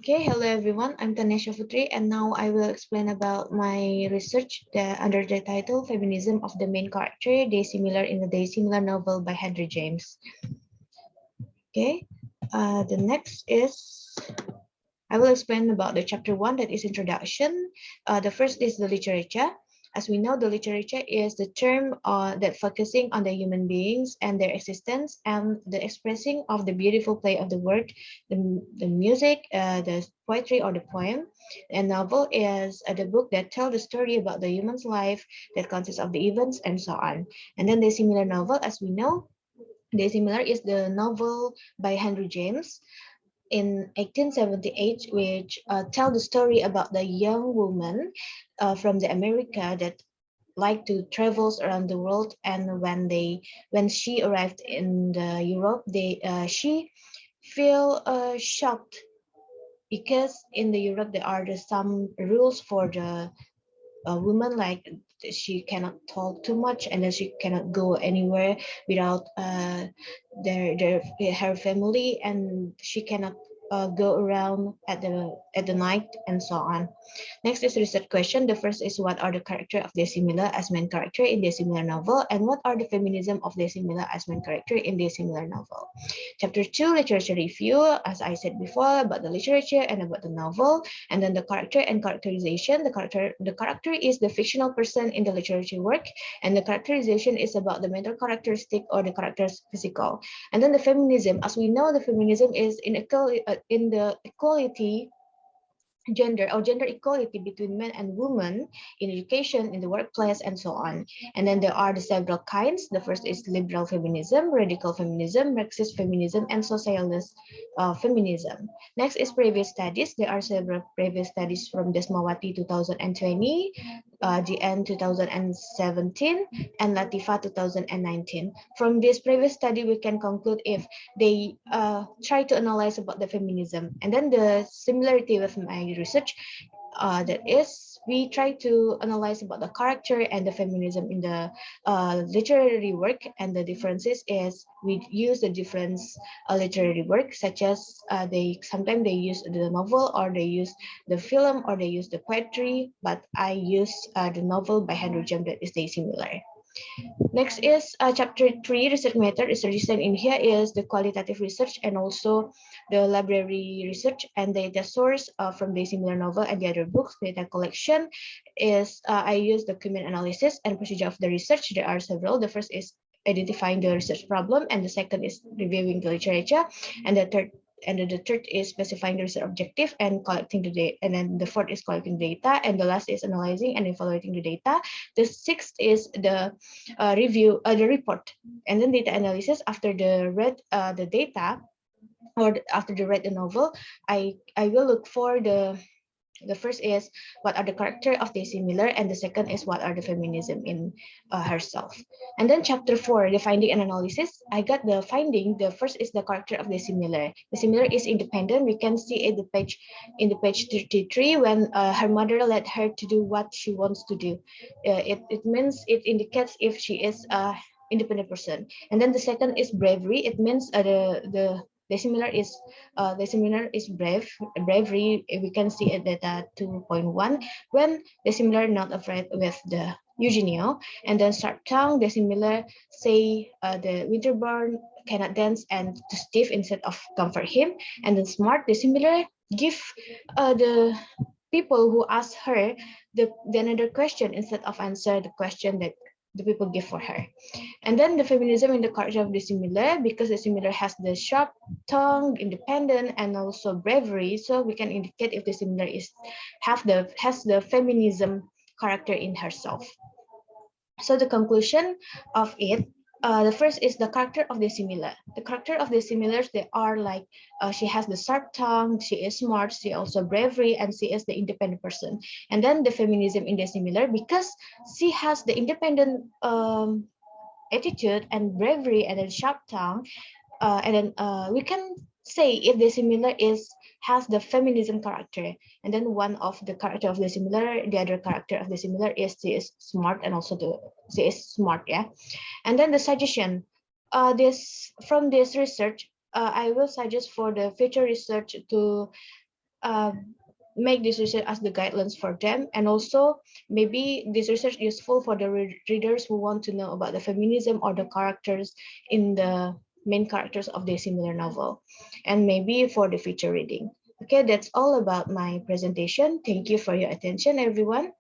Okay, hello everyone. I'm TANIA SYAFUTRI, and now I will explain about my research under the title Feminism of the Main Character, Day Similar in the Day Similar novel by Henry James. Okay, the next is I will explain about the chapter 1, that is introduction. The first is the literature. As we know, the literature is the term that focusing on the human beings and their existence and the expressing of the beautiful play of the word, the music, the poetry or the poem. And novel is the book that tells the story about the human's life that consists of the events and so on. And then the similar novel, as we know, the similar is the novel by Henry James in 1878, which tell the story about the young woman from the America that like to travels around the world, and when she arrived in the Europe, she feel shocked because in the Europe there are some rules for the woman, like she cannot talk too much, and then she cannot go anywhere without her family, and she cannot go around at the night and so on. Next is research question. The first is, what are the character of the similar as main character in the similar novel, and what are the feminism of the similar as main character in the similar novel? Chapter 2, literature review, as I said before, about the literature and about the novel. And then the character and characterization. The character is the fictional person in the literature work, and the characterization is about the mental characteristic or the character's physical. And then the feminism, as we know, the feminism is in the equality gender or gender equality between men and women in education, in the workplace, and so on. And then there are the several kinds. The first is liberal feminism, radical feminism, Marxist feminism, and socialist feminism. Next is previous studies. There are several previous studies from Desmawati 2020, GN 2017, and Latifa 2019. From this previous study, we can conclude if they try to analyze about the feminism. And then the similarity with my research, that is, we try to analyze about the character and the feminism in the literary work, and the differences is we use the different literary work, such as they sometimes they use the novel, or they use the film, or they use the poetry, but I use the novel by Henry James, that is the similar. Next is chapter 3, research method. Is reason in here is the qualitative research and also the library research and data source from the similar novel and the other books. Data collection is I use document analysis and procedure of the research. There are several. The first is identifying the research problem, and the second is reviewing the literature, and the third is specifying the research objective and collecting the data, and then the fourth is collecting data, and the last is analyzing and evaluating the data. The sixth is the the report, and then data analysis. After the read the data, or after the read the novel, I will look for the first is what are the character of the similar, and the second is what are the feminism in herself. And then chapter 4, the finding and analysis. I got the finding. The first is the character of the similar. The similar is independent. We can see in the page 33, when her mother let her to do what she wants to do. It means, it indicates if she is a independent person. And then the second is bravery. It means the similar is bravery. We can see it at 2.1, when the similar not afraid with the Eugenio. And then sharp tongue, the similar say the winterborn cannot dance, and to Steve instead of comfort him. And then smart, the similar give the people who ask her the another question instead of answer the question that the people give for her. And then the feminism in the character of the similar, because the similar has the sharp tongue, independent, and also bravery. So we can indicate if the similar has the feminism character in herself. So the conclusion of it, the first is the character of the similar. The character of the similars, they are like, she has the sharp tongue, she is smart, she also bravery, and she is the independent person. And then the feminism in the similar, because she has the independent attitude and bravery and then sharp tongue, and then we can say if the similar has the feminism character. And then one of the character of the similar, the other character of the similar is she is smart, and also she is smart, yeah. And then the suggestion, this from this research, I will suggest for the future research to uh, make this research as the guidelines for them, and also maybe this research useful for the readers who want to know about the feminism or the characters in the main characters of the similar novel, and maybe for the future reading. Okay, that's all about my presentation. Thank you for your attention, everyone.